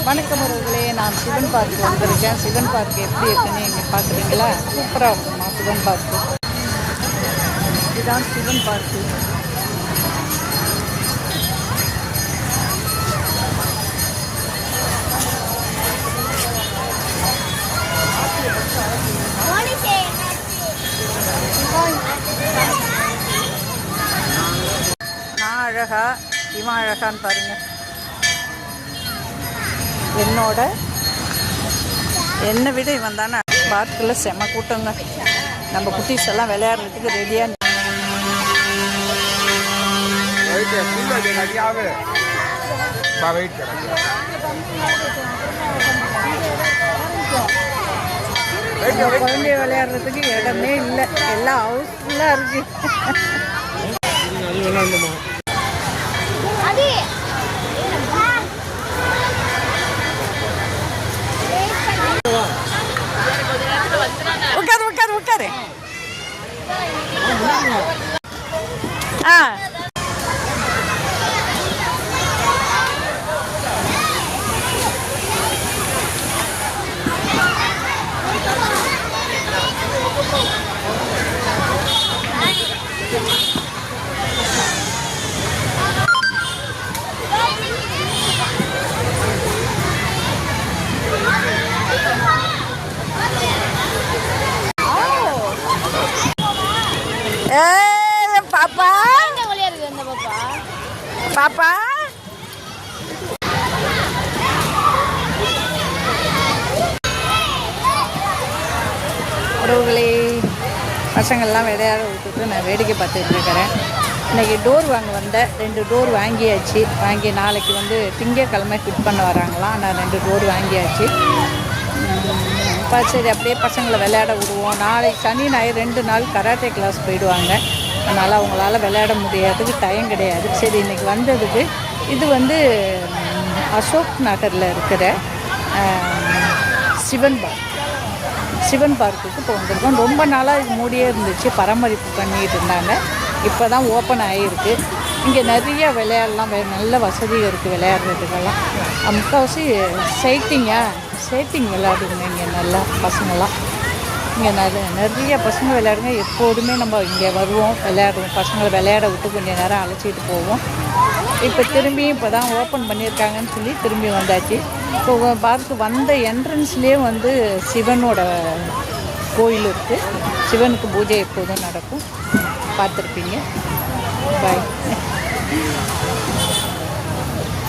வணக்கம் அவர்களே, நான் சிவன் பார்க் வந்திருக்கேன். சிவன் பார்க் எப்படி இருக்குன்னு நீங்கள் பார்க்குறீங்களா? சூப்பராக இருக்குமா சிவன் பார்க்கு. இதுதான் சிவன் பார்க்கு. நான் அழகா இவன் அழகான்னு பாருங்கள். என்னை விட இவன் தானே. பார்க்கில் செம கூட்டங்க. நம்ம குட்டீஸ் எல்லாம் விளையாடுறதுக்கு ரெடியாக. குழந்தைய விளையாடுறதுக்கு இடமே இல்லை, எல்லாம் ஹவுஸ்ஃபுல்லாக இருக்கு. உட்காரு. பாப்பா பாப்பா உறவுகளே, பசங்கள்லாம் விளையாட விட்டுட்டு நான் வேடிக்கை பார்த்துட்டு இருக்கிறேன். இன்றைக்கி டோர் வாங்க வந்தேன். 2 டோர் வாங்கியாச்சு. வாங்கி நாளைக்கு வந்து திங்கக்கிழமை ஃபிட் பண்ண வராங்களாம். நான் 2 டோர் வாங்கியாச்சு. சரி, அப்படியே பசங்களை விளையாட விடுவோம். நாளைக்கு சனி ஞாயிறு 2 நாள் கராட்டே கிளாஸ் போயிடுவாங்க. அதனால் அவங்களால விளையாட முடியாததுக்கு டைம் கிடையாது. சரி, இன்றைக்கி வந்ததுக்கு இது வந்து அசோக் நகரில் இருக்கிற சிவன் பார்க்குக்கு இப்போ வந்திருக்கோம். ரொம்ப நாளாக இது மூடியே இருந்துச்சு, பராமரிப்பு பண்ணிகிட்டு இருந்தாங்க. இப்போ தான் ஓப்பன் ஆகிருக்கு. இங்கே நிறைய விளையாடலாம், நல்ல வசதிகள் இருக்குது விளையாடுறதுக்கெல்லாம். முக்கால்வாசி சைட்டிங் விளையாடுங்க இங்கே நல்லா பசங்களாம். இங்கே நிறைய பசங்க விளையாடுங்க. எப்போதுமே நம்ம இங்கே வருவோம், விளையாடுவோம். பசங்களை விளையாட விட்டு கொஞ்சம் நேரம் அழைச்சிட்டு போவோம். இப்போ திரும்பியும் இப்போ தான் ஓப்பன் பண்ணியிருக்காங்கன்னு சொல்லி திரும்பி வந்தாச்சு. இப்போ பார்த்து வந்த என்ட்ரன்ஸ்லேயே வந்து சிவனோட கோயில் இருக்குது. சிவனுக்கு பூஜை எப்போதும் நடக்கும், பார்த்துருப்பீங்க. பாய்.